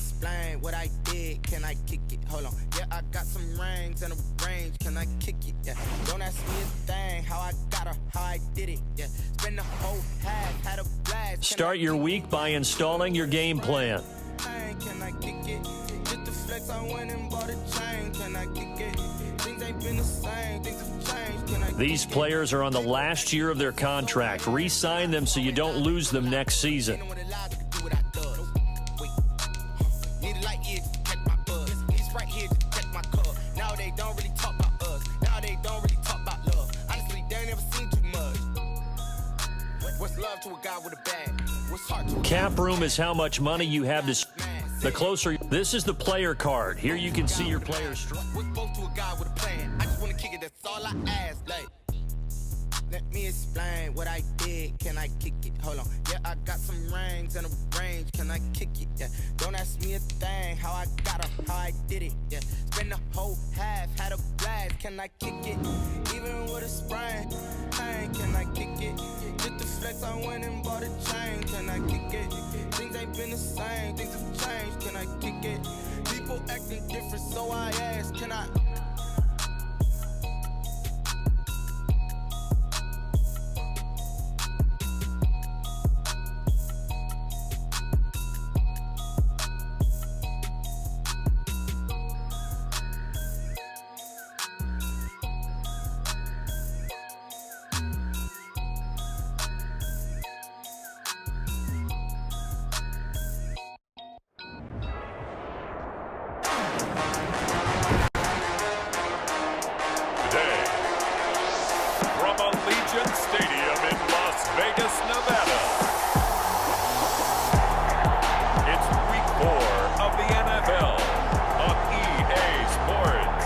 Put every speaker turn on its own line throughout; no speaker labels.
explain what I did? Can I kick it? Hold on. Yeah, I got some rings and a range. Can I kick it? Yeah. Don't ask me a thing. How I got her, how I did it. Yeah. Spend the whole half, had a blast.
Start your week by installing your game plan.
Can I kick it? Just the flex, I went and bought a chain. Can I kick it? Things ain't been the same. Things have changed. Can I kick it?
These players are on the last year of their contract. Re-sign them so you don't lose them next season. Cap room is how much money you have to. The closer, this is the player card. Here you can see your players.
Let me explain what I did. Can I kick it? Hold on. Yeah, I got some rings and a range. Can I kick it? Yeah. Don't ask me a thing. How I got her, how I did it. Yeah. Spend the whole half, had a blast. Can I kick it? Even with a sprain. Hey, can I kick it? Just the flex, I went and bought a chain. Can I kick it? Things ain't been the same. Things have changed. Can I kick it? People acting different, so I ask. Can I?
Stadium in Las Vegas, Nevada. It's week 4 of the NFL on EA Sports.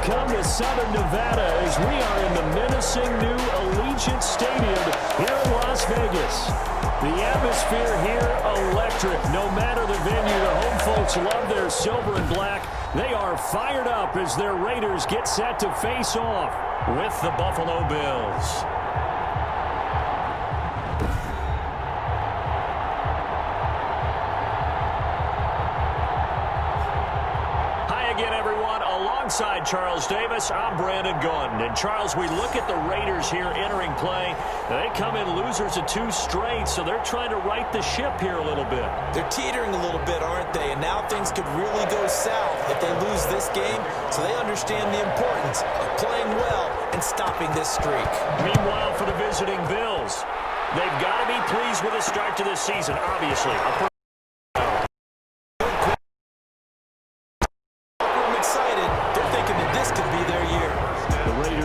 Come to Southern Nevada as we are in the menacing new Allegiant Stadium here in Las Vegas. The atmosphere here electric. No matter the venue, the home folks love their silver and black. They are fired up as their Raiders get set to face off with the Buffalo Bills. Alongside Charles Davis, I'm Brandon Gunn. And Charles, we look at the Raiders here entering play. They come in losers of 2 straight, so they're trying to right the ship here a little bit.
They're teetering a little bit, aren't they? And now things could really go south if they lose this game, so they understand the importance of playing well and stopping this streak.
Meanwhile, for the visiting Bills, they've got to be pleased with the start to this season, obviously.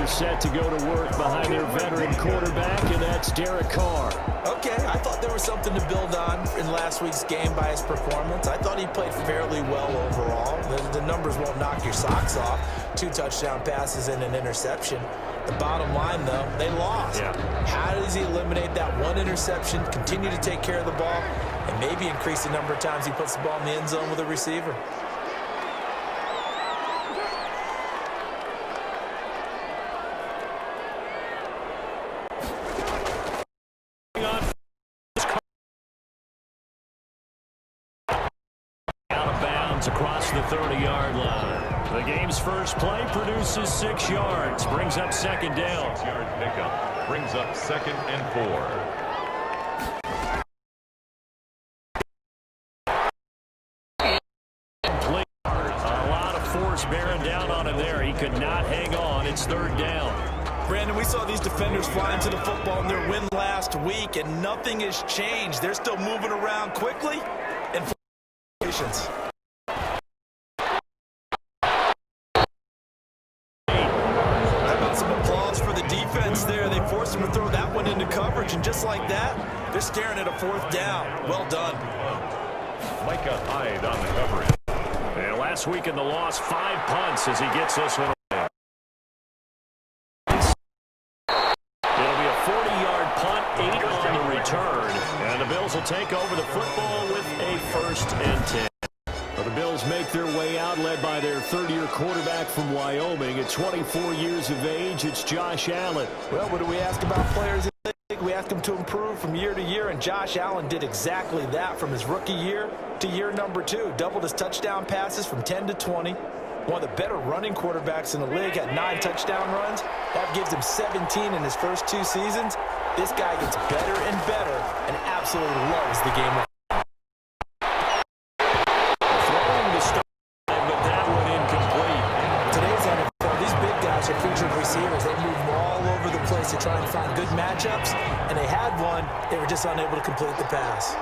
Set to go to work behind their veteran quarterback, and that's Derek Carr.
Okay, I thought there was something to build on in last week's game by his performance. I thought he played fairly well overall. The numbers won't knock your socks off. 2 touchdown passes and an interception. The bottom line, though, they lost.
Yeah.
How does he eliminate that 1 interception, continue to take care of the ball, and maybe increase the number of times he puts the ball in the end zone with a receiver?
Across the 30-yard line. The game's first play produces 6 yards, brings up second down.
6-yard pickup brings up 2nd and
4. A lot of force bearing down on him there. He could not hang on. It's 3rd down.
Brandon, we saw these defenders fly into the football in their win last week, and nothing has changed. They're still moving around quickly and patience. How about some applause for the defense there? They forced him to throw that one into coverage, and just like that, They're staring at a fourth down. Well done.
Micah Hyde on the coverage.
And last week in the loss, 5 punts as he gets this one away. It'll be a 40-yard punt, 8 on the return. And the Bills will take over the football with a 1st and 10. Well, the Bills make their way out, led by their third-year quarterback from Wyoming. At 24 years of age, it's Josh Allen.
Well, what do we ask about players in the league? We ask them to improve from year to year, and Josh Allen did exactly that from his rookie year to year number 2. Doubled his touchdown passes from 10 to 20. One of the better running quarterbacks in the league, had 9 touchdown runs. That gives him 17 in his first 2 seasons. This guy gets better and better and absolutely loves the game of are featured receivers. They move all over the place to try and find good matchups, and they had one. They were just unable to complete the pass.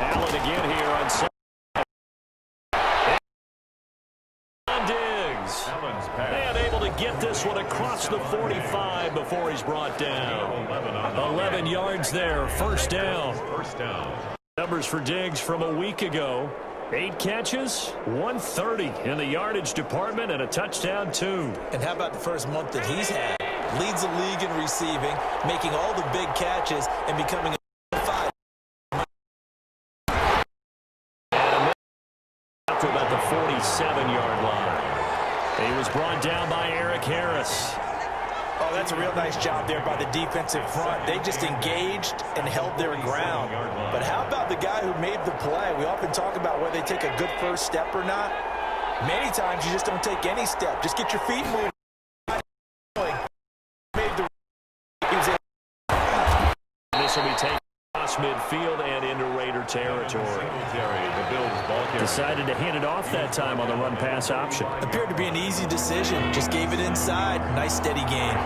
Allen again here on Diggs. And able to get this one across the 45 before he's brought down. 11 yards there, first down. Numbers for Diggs from a week ago. 8 catches, 130 in the yardage department, and a touchdown, 2.
And how about the first month that he's had? Leads the league in receiving, making all the big catches, and becoming a 5.
And up to about the 47-yard line. He was brought down by Eric Harris.
Oh, that's a real nice job there by the defensive front. They just engaged and held their ground. But how about the guy who made the play? We often talk about whether they take a good first step or not. Many times you just don't take any step. Just get your feet moving.
This will be taken across midfield and into Raider territory. Decided to hand it off that time on the run-pass option.
Appeared to be an easy decision. Just gave it inside. Nice steady gain.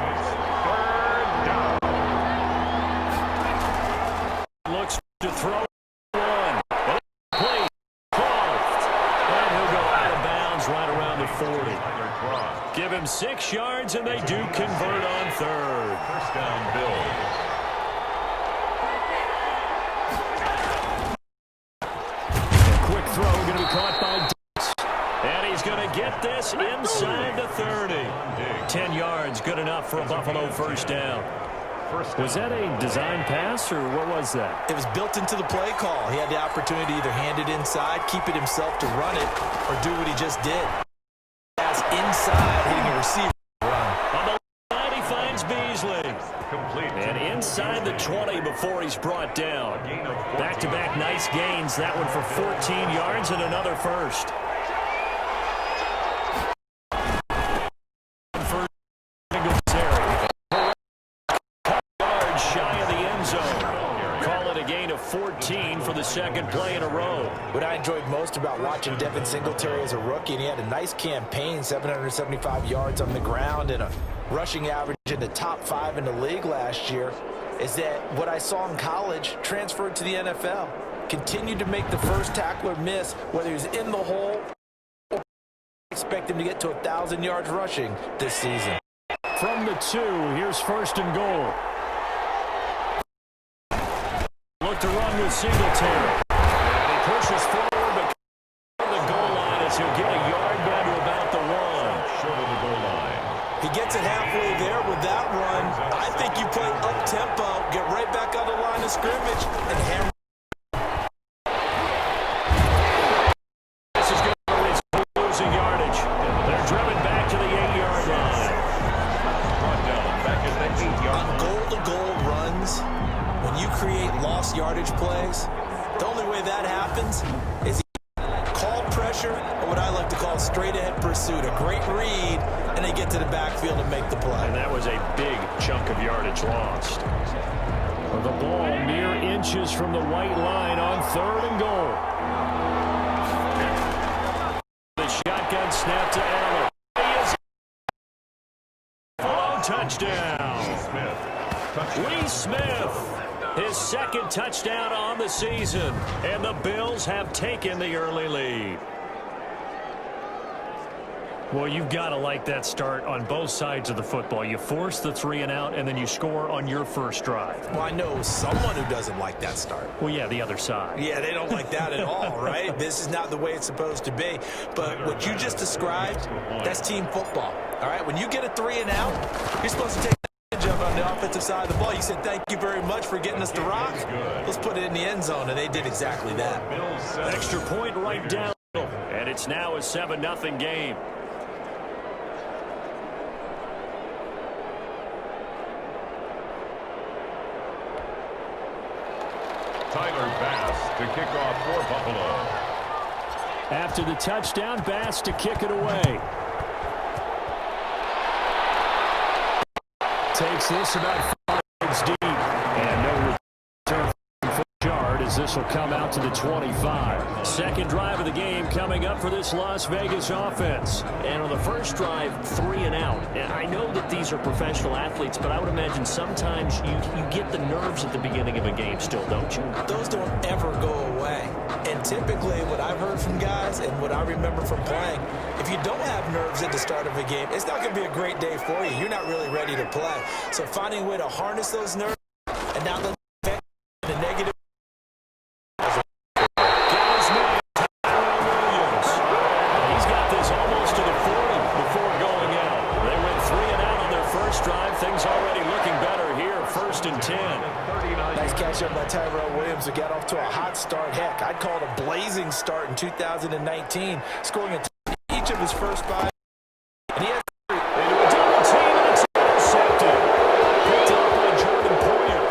Looks to throw one. Play closed. And he'll go out of bounds right around the 40. Give him 6 yards, and they do convert on 3rd.
First down, Bills.
Throw going to be caught by Diggs. And he's going to get this inside the 30. 10 yards, good enough for a Buffalo first down. Was that a design pass, or what was that?
It was built into the play call. He had the opportunity to either hand it inside, keep it himself to run it, or do what he just did. Pass inside, hitting a receiver run.
On the line, he finds Beasley. Complete. And inside the 20 before he's brought down. Back-to-back nice gains. That one for 14 yards and another first. First yards shy of the end zone. Call it a gain of 14 for the second play in a row.
What I enjoyed most about watching Devin Singletary as a rookie, and he had a nice campaign, 775 yards on the ground and a rushing average in the top 5 in the league last year, is that what I saw in college transferred to the NFL. Continued to make the first tackler miss, whether he's in the hole or expect him to get to 1,000 yards rushing this season.
From the 2, here's 1st and goal. Look to run with Singletary. And he pushes forward, but the goal line as he'll get a yard down to about the 1.
Short of the goal line.
He gets it halfway there with that run. I think you play up-tempo, get right back on the line of scrimmage, and hammer.
This is going to be losing yardage. They're driven back to the 8-yard line.
Brought down back at the 8-yard line.
On goal-to-goal runs, when you create lost yardage plays, the only way that happens is call pressure, or what I like to call straight-ahead pursuit. A great read, and they get to the backfield and make the play.
And that was a big chunk of yardage lost. The ball mere inches from the white line on 3rd and goal. The shotgun snap to Allen. Touchdown. Lee Smith, his 2nd touchdown on the season, and the Bills have taken the early lead. Well, you've got to like that start on both sides of the football. You force the 3 and out, and then you score on your first drive.
Well, I know someone who doesn't like that start.
Well, yeah, the other side.
Yeah, they don't like that at all, right? This is not the way it's supposed to be. But what you just described, that's team football, all right? When you get a 3 and out, you're supposed to take advantage of it on the offensive side of the ball. You said, thank you very much for getting us the rock. Let's put it in the end zone, and they did exactly that.
Extra point right down, and it's now a 7-0 game.
Tyler Bass to kick off for Buffalo.
After the touchdown, Bass to kick it away. Takes this about 5 yards deep. And no return for yard as this will come out to the 25. Second drive of the game coming up for this Las Vegas offense.
And on the first drive, 3 and out. And I know that these are professional athletes, but I would imagine sometimes you get the nerves at the beginning of a game still, don't you?
Those don't ever go away. And typically what I've heard from guys and what I remember from playing, if you don't have nerves at the start of a game, it's not going to be a great day for you. You're not really ready to play. So finding a way to harness those nerves and not let them affect the negative.
He's got this almost to the 40 before going out. They went 3 and out on their first drive. Things already looking better here. 1st and 10.
Nice catch up by Tyrell Williams, who got off to a hot start. Heck, I'd call it a blazing start in 2019, scoring each of his first 5. And he has
into a double team, and it's intercepted. Picked up by Jordan Poyer.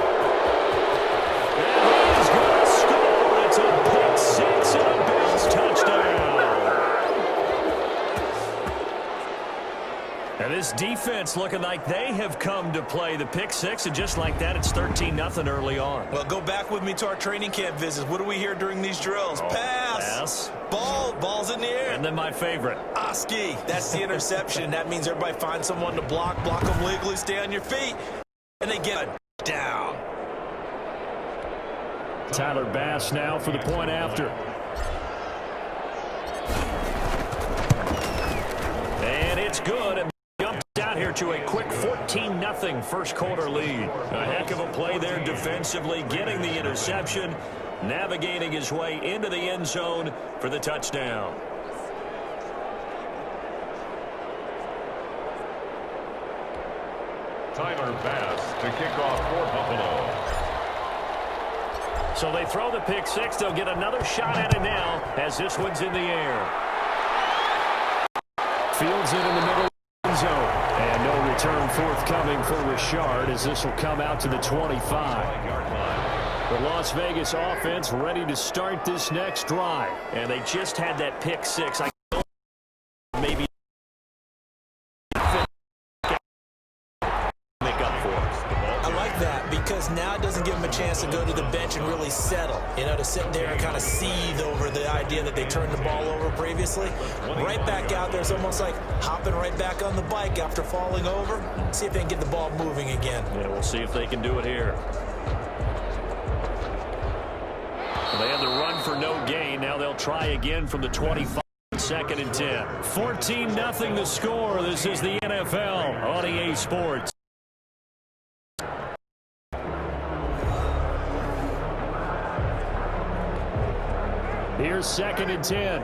And he's going to score. It's a pick 6 and a Bills touchdown. And this defense looking like they have come to play the pick 6, and just like that, it's 13-0 early on.
Well, go back with me to our training camp visits. What do we hear during these drills? Pass. Ball's in the air.
And then my favorite.
Oski. That's the interception. That means everybody finds someone to block them legally, stay on your feet, and they get it down.
Tyler Bass now for the point after. And it's good. And jumped down here to a quick 14-0 first quarter lead. A heck of a play there defensively, getting the interception, navigating his way into the end zone for the touchdown.
Tyler Bass to kick off for Buffalo.
So they throw the pick 6. They'll get another shot at it now as this one's in the air. Fields it in the middle of the end zone. And no return forthcoming for Richard as this will come out to the 25. The Las Vegas offense ready to start this next drive. And they just had that pick 6. I don't maybe make up for it.
I like that because now it doesn't give them a chance to go to the bench and really settle, to sit there and kind of seethe over the idea that they turned the ball over previously. Right back out there is almost like hopping right back on the bike after falling over. See if they can get the ball moving again.
Yeah, we'll see if they can do it here. They had the run for no gain. Now they'll try again from the 25. 2nd and 10. 14-0 the score. This is the NFL on EA Sports. Here's 2nd and 10.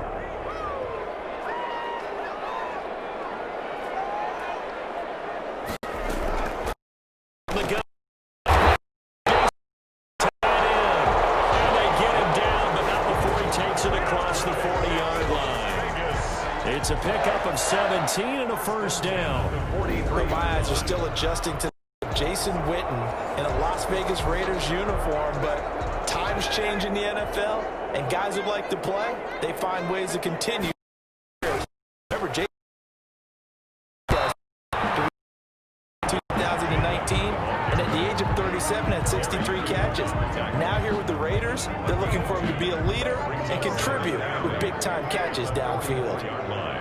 It's a pickup of 17 and a first down.
My eyes are still adjusting to Jason Witten in a Las Vegas Raiders uniform, but times change in the NFL, and guys who like to play, they find ways to continue. Remember, Jason 2019, and at the age of 37 had 63 catches. Now here with the Raiders, they're looking for him to be a leader and contribute with big-time catches downfield.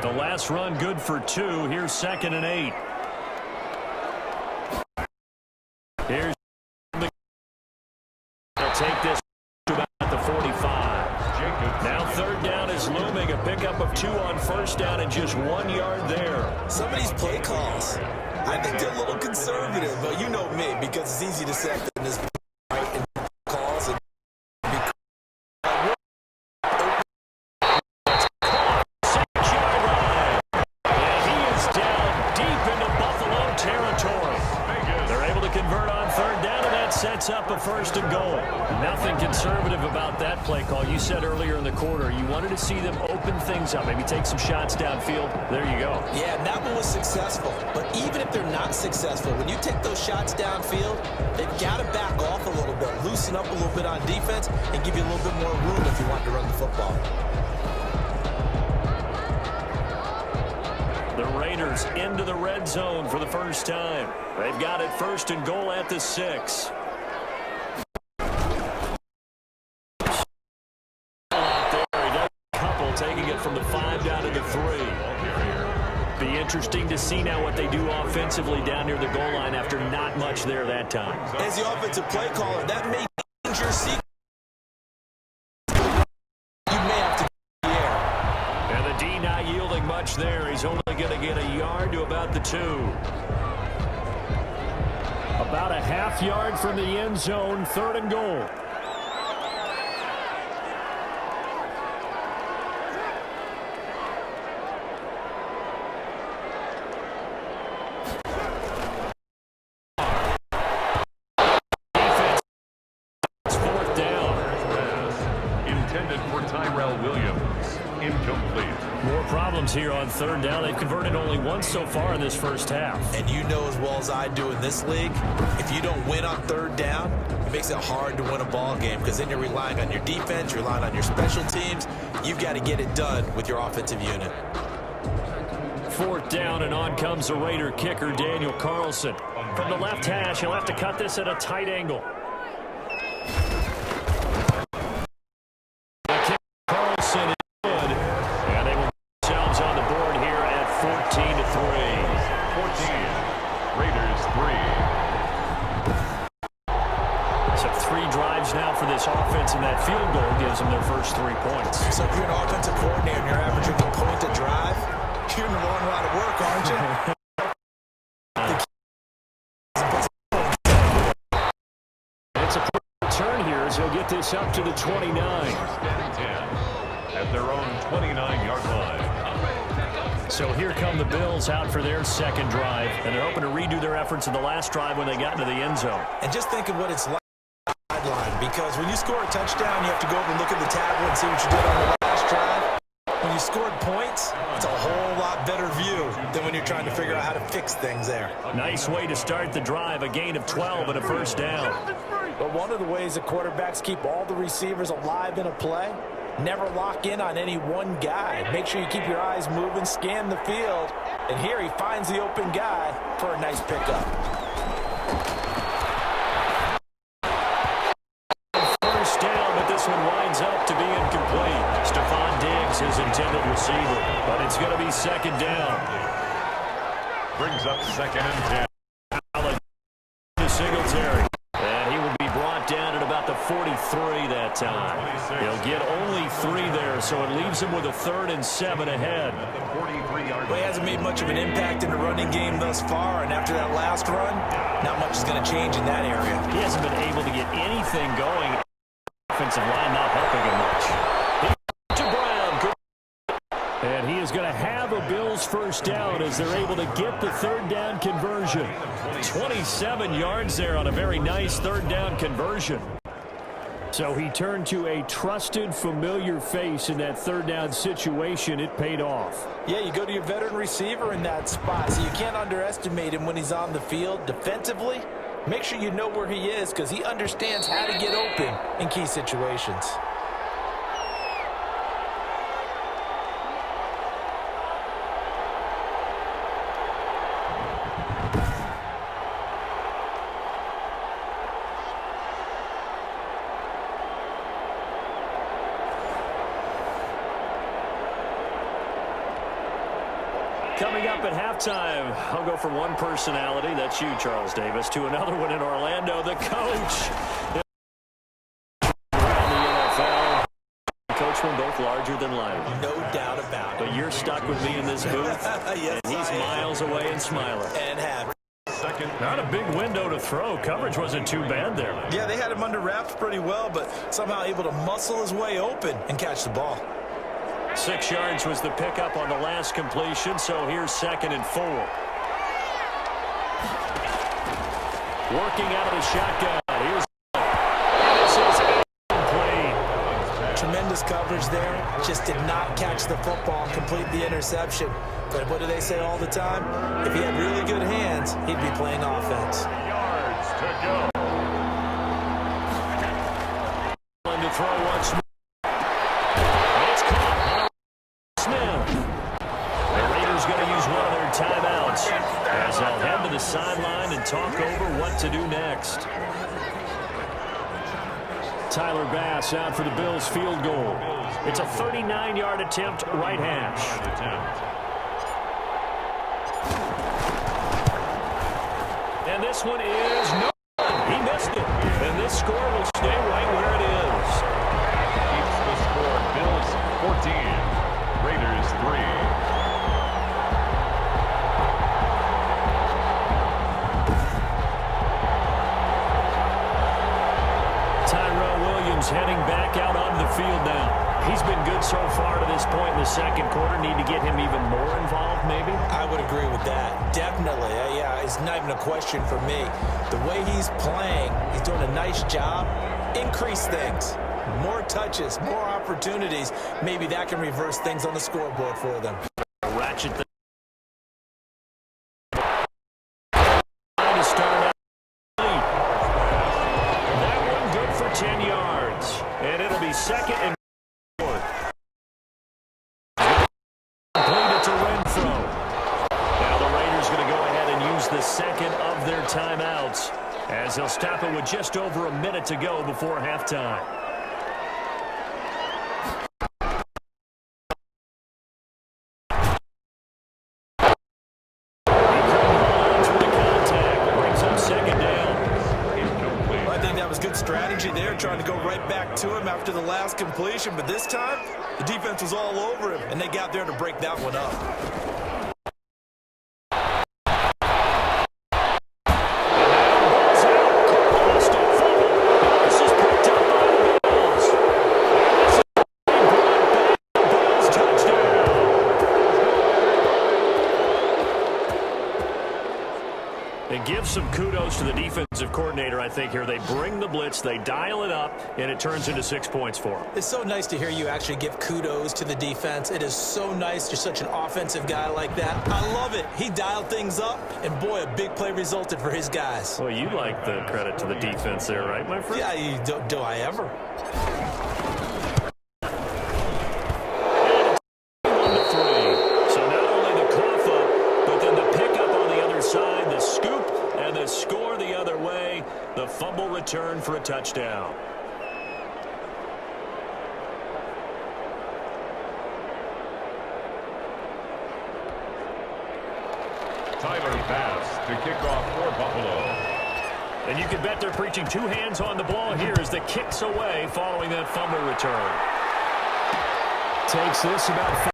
The last run good for 2. Here's 2nd and 8. Here's the they'll take this to about the 45. Now 3rd down is looming. A pickup of
2 on first down and just 1 yard there.
Some of these play calls, I think they're a little conservative, but you know me, because it's easy to set in this right in calls and
up a first and goal. Nothing conservative about that play call. You said earlier in the quarter you wanted to see them open things up, maybe take some shots downfield. There you go.
Yeah, and that one was successful. But even if they're not successful, when you take those shots downfield, they've got to back off a little bit, loosen up a little bit on defense, and give you a little bit more room if you want to run the football.
The Raiders into the red zone for the first time. They've got it first and goal at the 6. Taking it from the 5 down to the 3. Be interesting to see now what they do offensively down near the goal line after not much there that time.
As the offensive play caller, that may change your sequence. You may have to get the air.
And the D not yielding much there. He's only going to get a yard to about the 2. About a half yard from the end zone, 3rd and goal. Here on 3rd down. They've converted only once so far in this first half.
And you know as well as I do in this league, if you don't win on 3rd down, it makes it hard to win a ball game because then you're relying on your defense, you're relying on your special teams. You've got to get it done with your offensive unit.
4th down, and on comes the Raider kicker, Daniel Carlson. From the left hash, he'll have to cut this at a tight angle. Carlson is good, and they will on the board here at 14-3.
14. Raiders 3.
So 3 drives now for this offense, and that field goal gives them their first 3 points.
So if you're an offensive coordinator and you're averaging a point to drive, you're in the wrong line of work, aren't you?
It's a turn here as he'll get this up to the 29.
Standing 10 at their own 29-yard line.
So here come the Bills out for their second drive, and they're hoping to redo their efforts in the last drive when they got into the end zone.
And just think of what it's like on the sideline, because when you score a touchdown, you have to go over and look at the tablet and see what you did on the last drive. When you scored points, it's a whole lot better view than when you're trying to figure out how to fix things there.
Nice way to start the drive, a gain of 12 and a first down.
But one of the ways that quarterbacks keep all the receivers alive in a play, never lock in on any one guy. Make sure you keep your eyes moving, scan the field, and here he finds the open guy for a nice pickup.
First down, but this one winds up to be incomplete. Stephon Diggs, his intended receiver, but it's going to be 2nd down.
Brings up 2nd and 10.
To Singletary. And he will be brought down at about the 43 that time. He'll get only 3 there, so it leaves him with a 3rd and 7 ahead.
Well, he hasn't made much of an impact in the running game thus far, and after that last run, not much is going to change in that area.
He hasn't been able to get anything going. Offensive line not helping him much. To Brown. And he is going to have a Bills first down as they're able to get the 3rd down conversion. 27 yards there on a very nice 3rd down conversion. So he turned to a trusted, familiar face in that 3rd down situation. It paid off.
Yeah, you go to your veteran receiver in that spot, so you can't underestimate him when he's on the field. Defensively, make sure you know where he is because he understands how to get open in key situations.
Coming up at halftime, I'll go from one personality, that's you, Charles Davis, to another one in Orlando, the coach. Around the NFL, Coach this one both larger than life.
No doubt about it.
But you're stuck with me in this booth,
Yes,
and he's miles away and smiling.
And happy.
Not a big window to throw. Coverage wasn't too bad there.
Yeah, they had him under wraps pretty well, but somehow able to muscle his way open and catch the ball.
6 yards was the pickup on the last completion, so here's 2nd and 4. Working out of the shotgun. Here's this is incomplete.
Tremendous coverage there. Just did not catch the football and complete the interception. But what do they say all the time? If he had really good hands, he'd be playing offense.
Yards to go.
To throw once more. It's caught. Smith. The Raiders going to use one of their timeouts as they'll head to the sideline and talk over what to do next. Tyler Bass out for the Bills field goal. It's a 39-yard attempt, right hash. And this one is no. He missed it. And this score will stay right where it is.
Keeps the score. Bills 14. Raiders 3.
Heading back out onto the field now. He's been good so far to this point in the second quarter. Need to get him even more involved, maybe?
I would agree with that. Definitely. Yeah, it's not even a question for me. The way he's playing, he's doing a nice job. Increase things. More touches, more opportunities. Maybe that can reverse things on the scoreboard for them.
Ratchet the to start out. That one good for 10 yards. And it'll be 2nd and 4. Complete it to Renfro. Now the Raiders going to go ahead and use the 2nd of their timeouts as they'll stop it with just over a minute to go before halftime.
Strategy there, trying to go right back to him after the last completion, but this time the defense was all over him, and they got there to break that one up.
Give some kudos to the defensive coordinator, I think, here. They bring the blitz, they dial it up, and it turns into 6 points for them.
It's so nice to hear you actually give kudos to the defense. It is so nice. You're such an offensive guy like that. I love it. He dialed things up, and boy, a big play resulted for his guys.
Well, you like the credit to the defense there, right, my friend?
Yeah, do I ever?
The fumble return for a touchdown.
Tyler Bass to kick off for Buffalo.
And you can bet they're preaching 2 hands on the ball here as the kick's away following that fumble return. Takes this about 5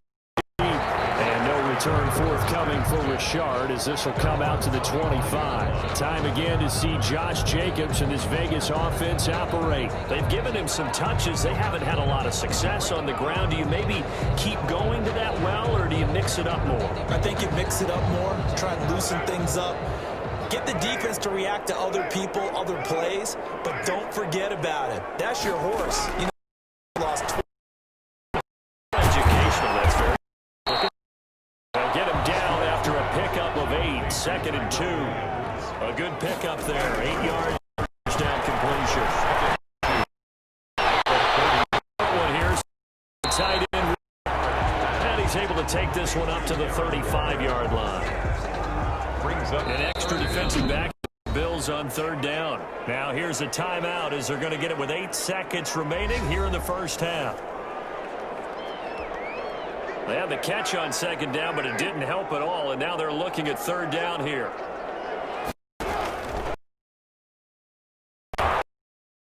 feet. And no return forthcoming for Richard as this will come out to the 25. Time again to see Josh Jacobs and this Vegas offense operate. They've given him some touches. They haven't had a lot of success on the ground. Do you maybe keep going to that well, or do you mix it up more?
I think you mix it up more, try and loosen things up. Get the defense to react to other people, other plays, but don't forget about it. That's your horse. You know, lost 20.
Educational, that's very. They'll get him down after a pickup of 8, 2nd and 2. A good pickup there, 8 yards, touchdown completion. One here, tight end, and he's able to take this one up to the 35-yard line.
Brings up
an extra defensive back. Bills on 3rd down. Now here's a timeout as they're going to get it with 8 seconds remaining here in the first half. They had the catch on 2nd down, but it didn't help at all, and now they're looking at 3rd down here.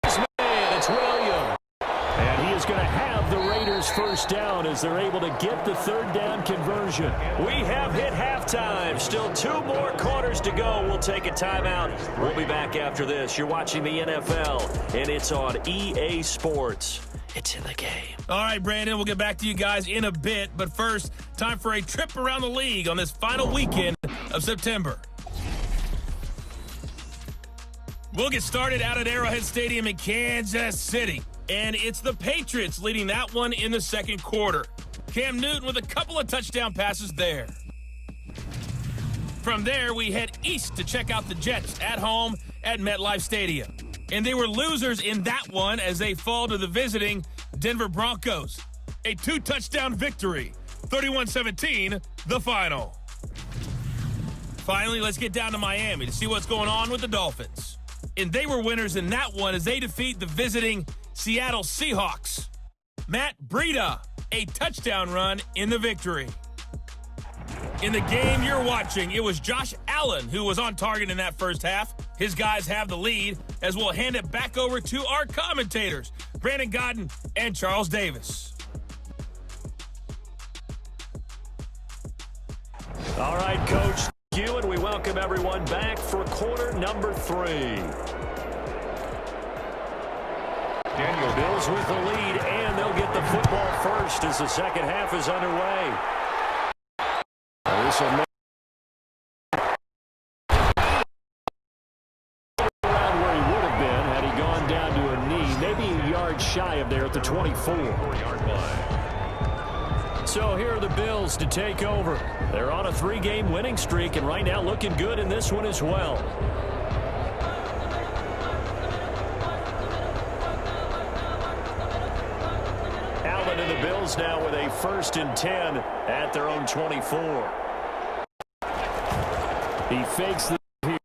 It's Williams. And he is going to have the Raiders
Bills first down as they're able to get the third down conversion. We have hit halftime. Still 2 more quarters to go. We'll take a timeout. We'll be back after this. You're watching the NFL, and it's on EA Sports. It's in the game.
All right, Brandon, we'll get back to you guys in a bit. But first, time for a trip around the league on this final weekend of September. We'll get started out at Arrowhead Stadium in Kansas City. And it's the Patriots leading that one in the second quarter. Cam Newton with a couple of touchdown passes there. From there, we head east to check out the Jets at home at MetLife Stadium. And they were losers in that one as they fall to the visiting Denver Broncos. A 2-touchdown victory. 31-17, the final. Finally, let's get down to Miami to see what's going on with the Dolphins. And they were winners in that one as they defeat the visiting Seattle Seahawks. Matt Breida, a touchdown run in the victory. In the game you're watching, it was Josh Allen who was on target in that first half. His guys have the lead as we'll hand it back over to our commentators, Brandon Godden and Charles Davis.
All right, Coach, thank you, and we welcome everyone back for quarter number 3. Daniel Bills with the lead, and they'll get the football first as the second half is underway. This will make around where he would have been had he gone down to a knee, maybe a yard shy of there at the 24-yard line. So here are the Bills to take over. They're on a 3-game winning streak, and right now looking good in this one as well. Allen and the Bills now with a 1st and 10 at their own 24. He fakes the here.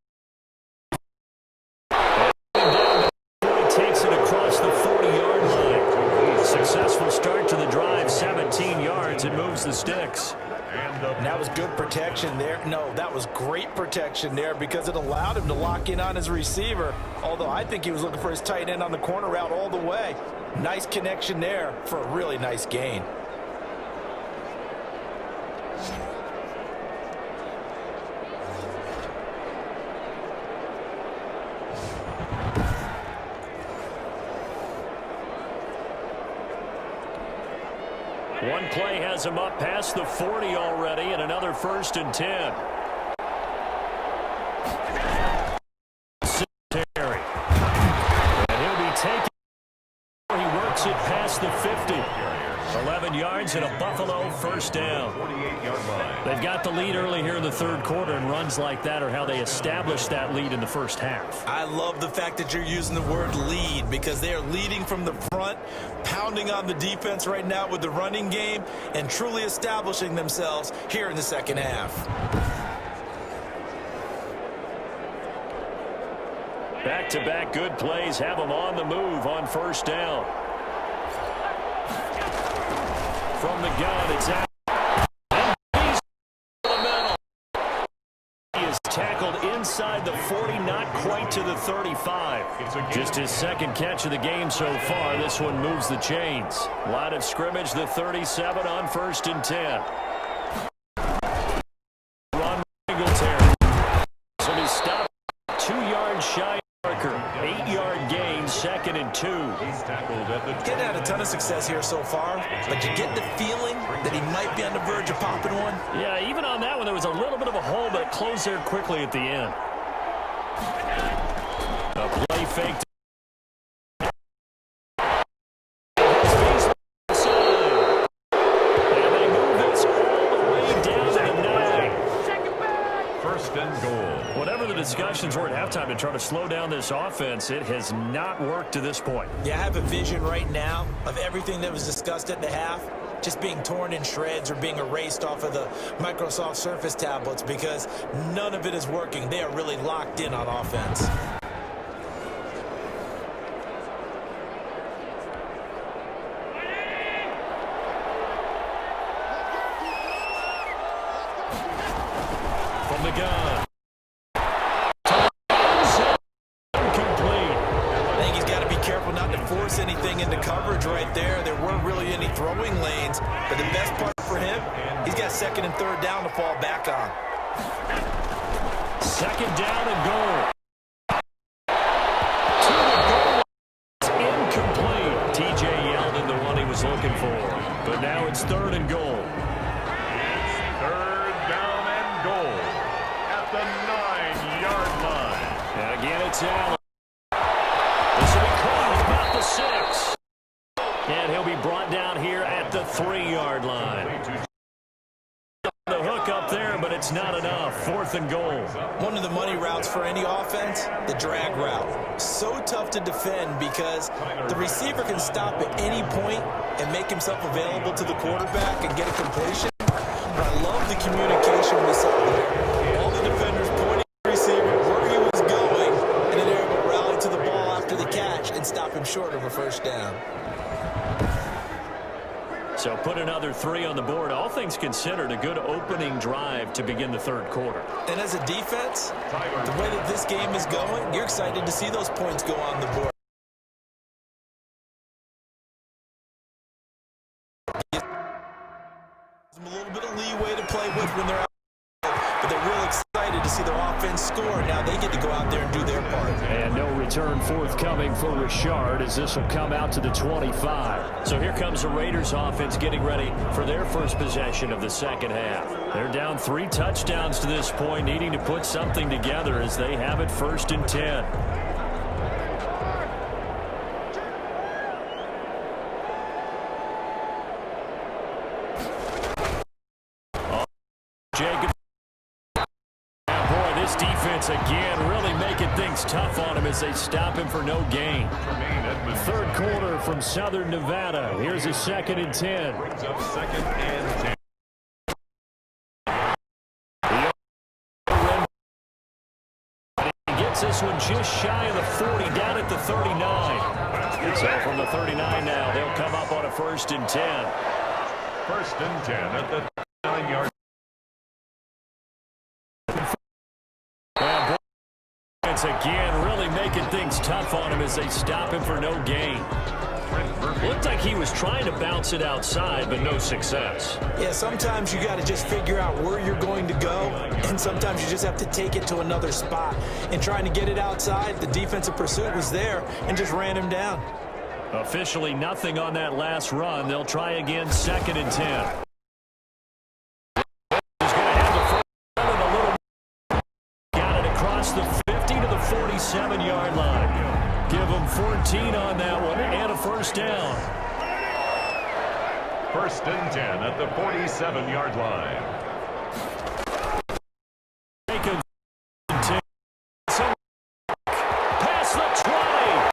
He takes it across the 40-yard line. Successful start to the drive, 17 yards, and moves the sticks.
And that was good protection there. No, that was great protection there because it allowed him to lock in on his receiver, although I think he was looking for his tight end on the corner route all the way. Nice connection there for a really nice gain.
One play has him up past the 40 already, and another 1st and 10. Terry. And he'll be taken. He works it past the 50. 11 yards and a Buffalo 1st down. They've got the lead early here in the third quarter, and runs like that are how they establish that lead in the first half.
I love the fact that you're using the word lead because they are leading from the front, pounding on the defense right now with the running game, and truly establishing themselves here in the second half.
Back-to-back good plays have them on the move on 1st down. From the gun, it's out. He is tackled inside the 40, not quite to the 35. Just his 2nd catch of the game so far. This one moves the chains. Line of scrimmage, the 37 on 1st and 10. Ron Singletary. So he stopped 2 yards shy. 8-yard gain, 2nd and 2.
Getting had a ton of success here so far, but you get the feeling that he might be on the verge of popping one.
Yeah, even on that one, there was a little bit of a hole, but it closed there quickly at the end. A play fake. And they move this all the way down to the 9.
1st and goal.
Whatever the discussions were at halftime to try to slow down this offense, it has not worked to this point.
Yeah, I have a vision right now of everything that was discussed at the half just being torn in shreds or being erased off of the Microsoft Surface tablets because none of it is working. They are really locked in on offense.
From the gun.
trying to force anything into coverage right there. There weren't really any throwing lanes. But the best part for him, he's got second and third down to fall back on.
Second down and goal. To the goal. It's incomplete. TJ Yeldon, the one he was looking for. But now it's third and goal.
It's third down and goal at the 9-yard line.
And again, it's Allen. This will be caught about the 6. And he'll be brought down here at the 3-yard line. The hook up there, but it's not enough. Fourth and goal.
One of the money routes for any offense, the drag route. So tough to defend because the receiver can stop at any point and make himself available to the quarterback and get a completion. But I love the communication we saw there. All the defenders pointing at the receiver where he was going, and then they're able to rally to the ball after the catch and stop him short of a first down.
So put another 3 on the board. All things considered, a good opening drive to begin the third quarter.
And as a defense, the way that this game is going, you're excited to see those points go on the board. Gives them a little bit of leeway to play with when they're out, but they're real excited to see their offense score. Now they get to go out there and do their part.
And no return forthcoming for Richard as this will come out to the 25. So here comes the Raiders offense getting ready for their first possession of the second half. They're down 3 touchdowns to this point, needing to put something together as they have it first and 10. Jacob. Boy, this defense again really making things tough on him as they stop him for no gain. Third quarter from Southern Nevada. Here's a second and 10.
Brings up second and 10.
He gets this one just shy of the 40, down at the 39. So from the 39 now, they'll come up on a first and 10.
First and 10 at the 9-yard.
Again, really making things tough on him as they stop him for no gain. Looked like he was trying to bounce it outside, but no success.
Yeah, sometimes you got to just figure out where you're going to go, and sometimes you just have to take it to another spot. And trying to get it outside, the defensive pursuit was there and just ran him down.
Officially nothing on that last run. They'll try again, second and 10. He's going to have the first run and a little. Got it across the 50 to the 47-yard line. Give him 14 on that one and a first down.
First and 10 at the 47-yard line.
Jacobs past the 20.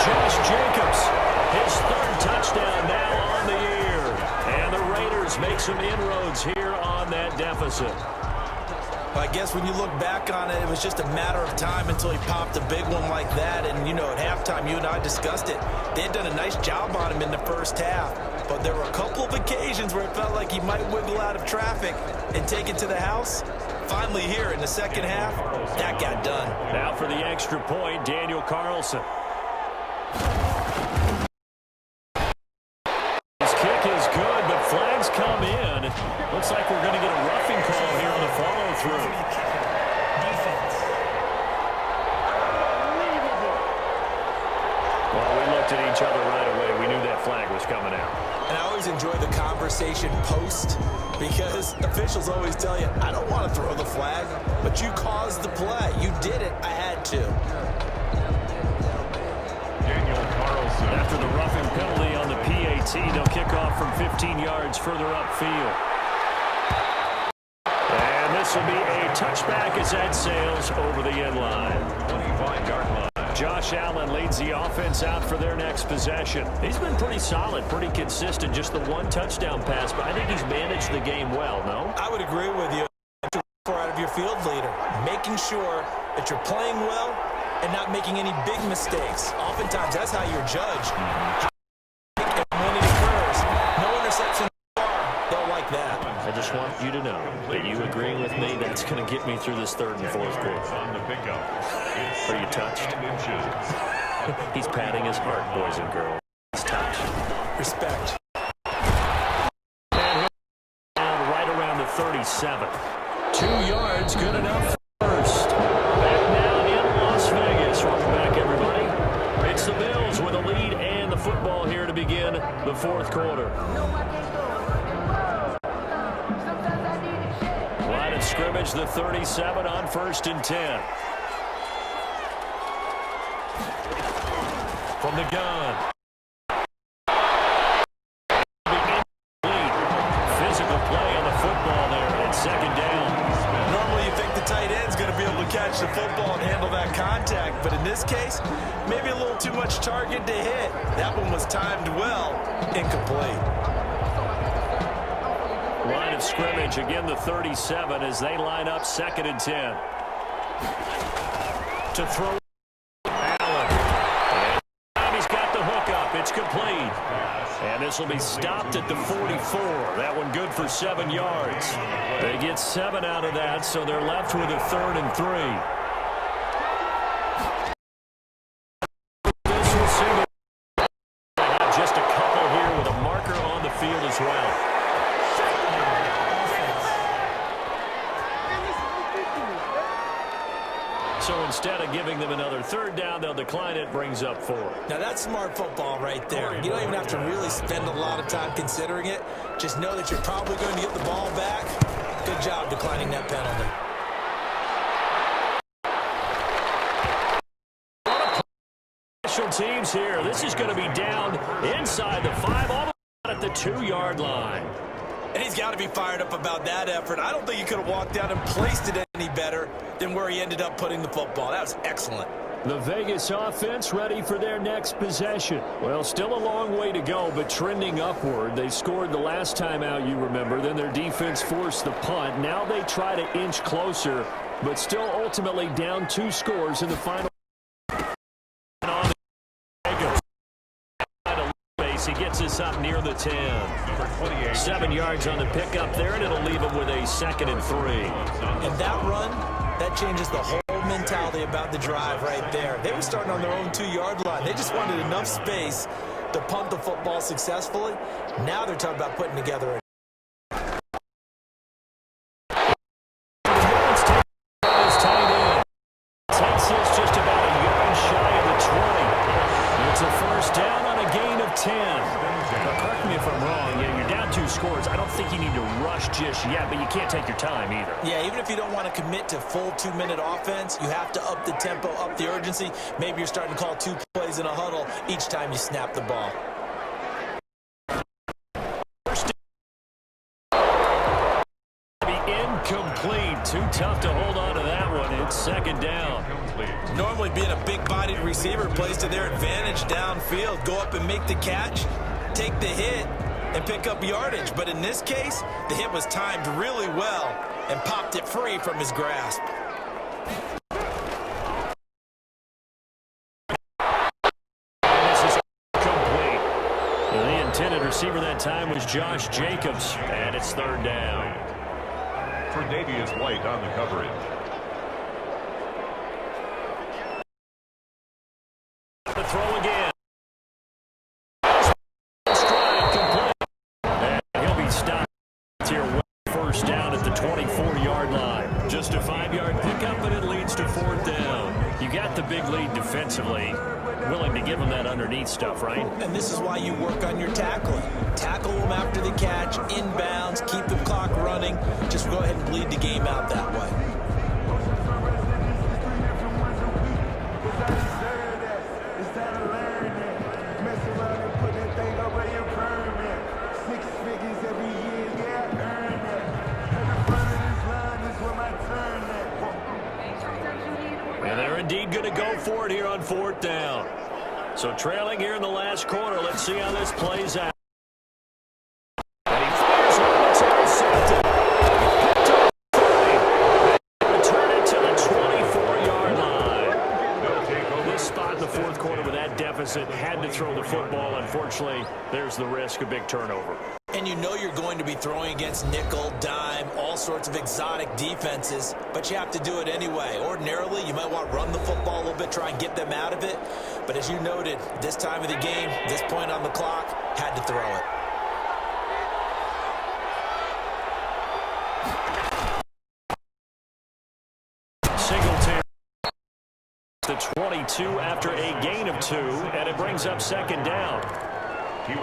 Josh Jacobs, his third touchdown now on the year. And the Raiders make some inroads here on that deficit.
I guess when you look back on it, it was just a matter of time until he popped a big one like that. And, you know, at halftime, you and I discussed it. They had done a nice job on him in the first half. But there were a couple of occasions where it felt like he might wiggle out of traffic and take it to the house. Finally here in the second half, that got done.
Now for the extra point, Daniel Carlson. His kick is good, but flags come in. Looks like we're going to get a roughing call here on the follow-through. Well, we looked at each other right away. We knew that flag was coming out.
And I always enjoy the conversation post because officials always tell you, I don't want to throw the flag, but you caused the play. You did it. I had to.
Daniel Carlson.
After the roughing penalty on the PAT, they'll kick off from 15 yards further upfield. And this will be a touchback as that sails over the end line.
25-yard line.
Josh Allen leads the offense out for their next possession. He's been pretty solid, pretty consistent, just the one touchdown pass, but I think he's managed the game well, no?
I would agree with you. Out of your field leader, making sure that you're playing well and not making any big mistakes. Oftentimes, that's how you're judged. And when it occurs, no interception, they'll like that.
I just want you to know that you agreeing with me, that's going to get me
me through this third and fourth quarter.
On the pickup.
Are you touched? He's patting his heart, boys and girls. He's touched.
Respect.
And right around the 37. 2 yards, good enough first. Back now in Las Vegas. Welcome back, everybody. It's the Bills with a lead and the football here to begin the fourth quarter. Line of scrimmage, the 37 on 1st and 10. From the gun. Physical play on the football there at 2nd down.
Normally you think the tight end's going to be able to catch the football and handle that contact, but in this case, maybe a little too much target to hit. That one was timed well, incomplete.
Line of scrimmage, again the 37 as they line up 2nd and 10. To throw Allen. And he's got the hook up. It's complete. And this will be stopped at the 44. That one good for 7 yards. They get 7 out of that, so they're left with a 3rd and 3. This will single. Just a couple here with a marker on the field as well. So instead of giving them another 3rd down, they'll decline it, brings up 4.
Now that's smart football right there. You don't even have to really spend a lot of time considering it. Just know that you're probably going to get the ball back. Good job declining that penalty.
Special teams here. This is going to be down inside the 5, all the way at the 2-yard line.
And he's got to be fired up about that effort. I don't think he could have walked down and placed it any better than where he ended up putting the football. That was excellent.
The Vegas offense ready for their next possession.
Well, still a long way to go, but trending upward. They scored the last time out, you remember. Then their defense forced the punt. Now they try to inch closer, but still ultimately down 2 scores in the final. He gets us up near the 10. 7 yards on the pickup there, and it'll leave him with a 2nd and 3.
And that run, that changes the whole mentality about the drive right there. They were starting on their own 2-yard line. They just wanted enough space to punt the football successfully. Now they're talking about putting together a
just about a yard shy of the 20. It's a 1st down on a gain of 10. Now, correct me if I'm wrong. Yeah, you're down 2 scores. I don't think you need to rush just yet, but you can't take your time either.
Yeah, even if you don't want to commit to full 2-minute offense, you have to up the tempo, up the urgency. Maybe you're starting to call 2 plays in a huddle each time you snap the ball.
Incomplete. Too tough to hold on to that one. It's 2nd down.
Normally being a big-bodied receiver plays to their advantage downfield. Go up and make the catch, take the hit, and pick up yardage. But in this case, the hit was timed really well and popped it free from his grasp.
This is complete. The intended receiver that time was Josh Jacobs, and it's 3rd down.
Tre'Davious White on the coverage.
The throw again. Strike complete. And he'll be stopped here. 1st down at the 24-yard line. Just a 5-yard pickup, but it leads to 4th down. You got the big lead defensively. Willing to give them that underneath stuff, right?
And this is why you work on your tackling. Tackle them after the catch, inbounds, keep the clock running. Just go ahead and bleed the game out that way.
And they're indeed going to go for it here on 4th down. So trailing here in the last quarter. Let's see how this plays out. And he fires one. It's intercepted. Return it to the 24-yard line. This spot in the 4th quarter with that deficit had to throw the football. Unfortunately, there's the risk of big turnover.
And you know you're going to be throwing against nickel, dime, time all sorts of exotic defenses, but you have to do it anyway. Ordinarily, you might want to run the football a little bit, try and get them out of it. But as you noted, this time of the game, this point on the clock, had to throw it.
The 22 after a gain of 2, and it brings up second down.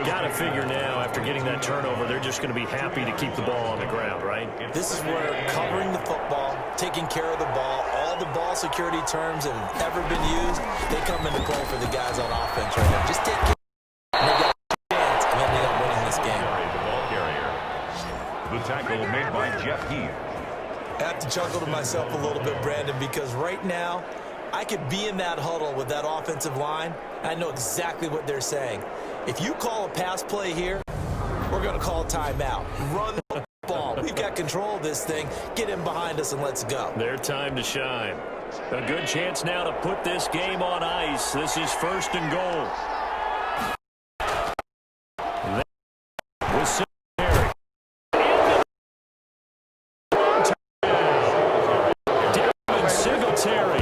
Got to figure now, after getting that turnover, they're just going to be happy to keep the ball on the ground, right?
This is where covering the football, taking care of the ball, all the ball security terms that have ever been used, they come into play for the guys on offense right now. Just take care and they got a chance of ending up winning this game.
The ball carrier. The tackle made by Jeff Heath.
I have to chuckle to myself a little bit, Brandon, because right now, I could be in that huddle with that offensive line. I know exactly what they're saying. If you call a pass play here, we're going to call a timeout. Run the ball. We've got control of this thing. Get in behind us and let's go.
Their time to shine. A good chance now to put this game on ice. This is first and goal. With Singletary,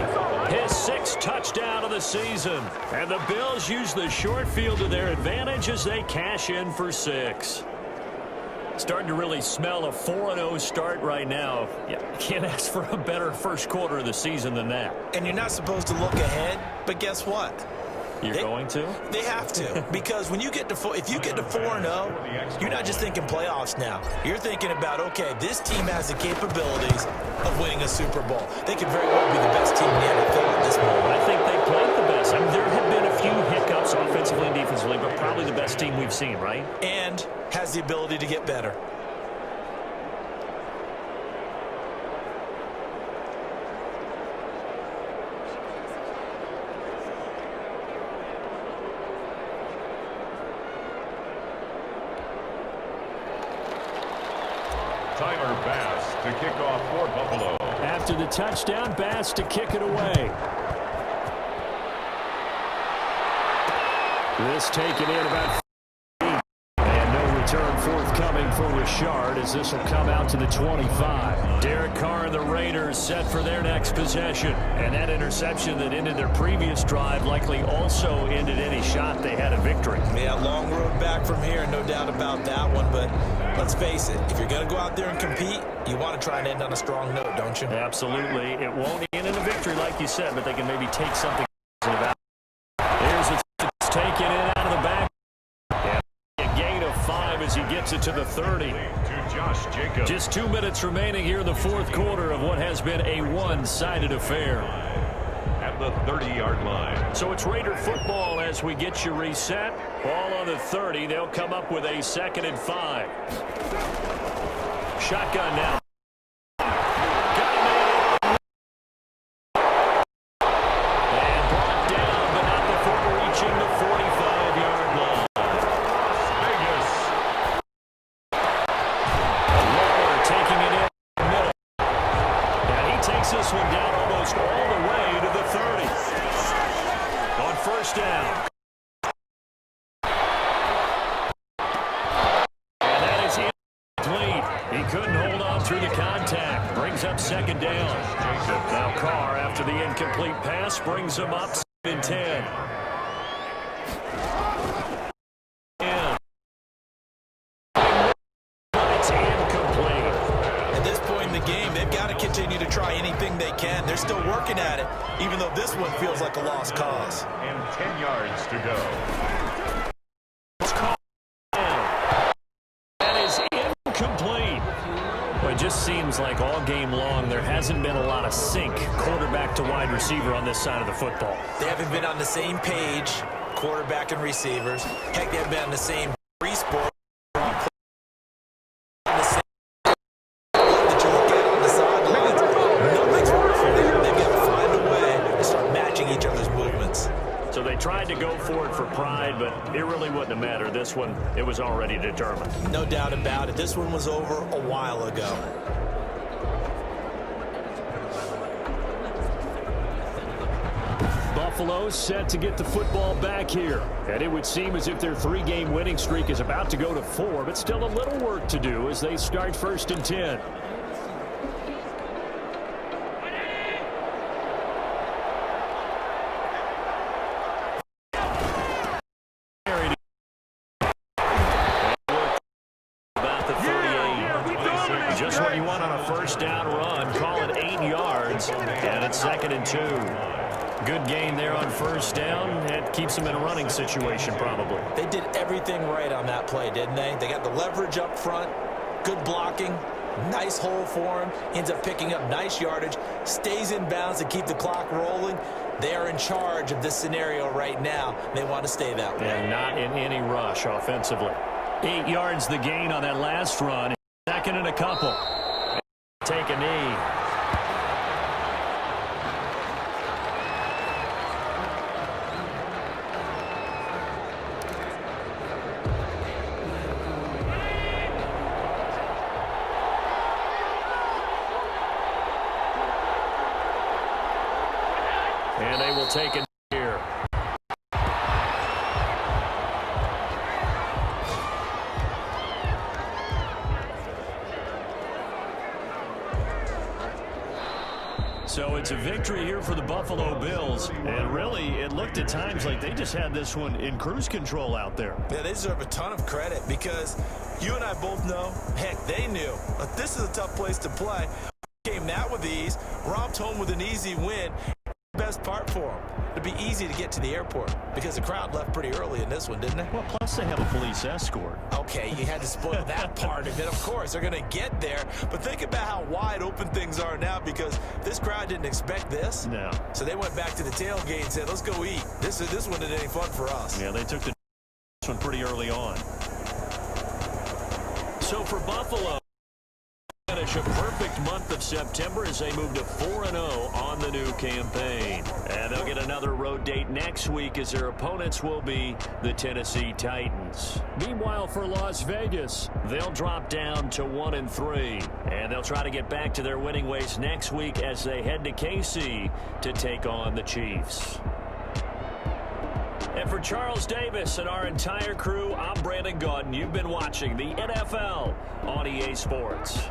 his 6th touchdown of the season. And the Bills use the short field to their advantage as they cash in for 6. Starting to really smell a 4-0 start right now. Yeah, can't ask for a better first quarter of the season than that.
And you're not supposed to look ahead, but guess what?
You're going to?
They have to, because when you get to if you get to 4-0, you're not just thinking playoffs now. You're thinking about, okay, this team has the capabilities of winning a Super Bowl. They could very well be the best team in the NFL at this moment.
I think they played the best. I mean, there have been a few hiccups offensively and defensively, but probably the best team we've seen, right?
And has the ability to get better.
Tyler Bass to kick off for Buffalo.
After the touchdown, Bass to kick it away. This taken in about 8. And no return forthcoming for Richard as this will come out to the 25. Derek Carr and the Raiders set for their next possession. And that interception that ended their previous drive likely also ended any shot they had at victory.
Yeah, long road back from here, no doubt about that one. But let's face it, if you're going to go out there and compete, you want to try and end on a strong note, don't you?
Absolutely. It won't end in a victory like you said, but they can maybe take something out. Here's it's taken in out of the back. And a gain of 5 as he gets it to the 30.
To Josh Jacobs.
Just 2 minutes remaining here in the fourth quarter of what has been a one-sided affair.
At the 30-yard line.
So it's Raider football as we get you reset. Ball on the 30. They'll come up with a 2nd and 5. Shotgun now. And brought down, but not before reaching the 45-yard line.
Vegas.
Waller taking it in the middle. And he takes this one down almost all the way to the 30. On first down. And that is incomplete. He couldn't hold on through the contact. Brings up second down. Now Carr, after the incomplete pass, brings him up 7-10. It's incomplete.
At this point in the game, they've got to continue to try anything they can. They're still working at it, even though this one feels like a lost cause.
And 10 yards to go.
That is incomplete. Well, it just seems like all game long there hasn't been a lot of sync quarterback to wide receiver on this side of the football.
They haven't been on the same page, quarterback and receivers. Heck, they haven't been on the same sport.
So they tried to go for it for pride, but it really wouldn't have mattered. This one, it was already determined.
No doubt about it. This one was over a while ago.
Ball Buffalo set to get the football back here. And it would seem as if their 3-game winning streak is about to go to 4, but still a little work to do as they start 1st and 10.
About the 38. Just what you want on a first down run. Call it 8 yards. And it's 2nd and 2. Good gain there on first down. It keeps them in a running situation probably.
They did everything right on that play, didn't they? They got the leverage up front, good blocking, nice hole for him, ends up picking up nice yardage, stays in bounds to keep the clock rolling. They are in charge of this scenario right now. They want to stay that way.
And not in any rush offensively.
8 yards the gain on that last run. 2nd and a couple.
Take a knee. And they will take it here.
So it's a victory here for the Buffalo Bills. And really, it looked at times like they just had this one in cruise control out there.
Yeah, they deserve a ton of credit because you and I both know, heck, they knew. But this is a tough place to play. Came that with ease, romped home with an easy win. Best part for them. It'd be easy to get to the airport because the crowd left pretty early in this one, didn't it?
Well, plus they have a police escort.
Okay, you had to spoil that part of it. Of course, they're going to get there. But think about how wide open things are now because this crowd didn't expect this.
No.
So they went back to the tailgate and said, let's go eat. This one isn't any fun for us.
Yeah, they took this one pretty early on.
So for Buffalo, finish a perfect month of September as they move to 4-0 on the new campaign. And they'll get another road date next week as their opponents will be the Tennessee Titans.
Meanwhile, for Las Vegas,
They'll drop down to 1-3. And they'll try to get back to their winning ways next week as they head to KC to take on the Chiefs. And for Charles Davis and our entire crew, I'm Brandon Gaudin. You've been watching the NFL on EA Sports.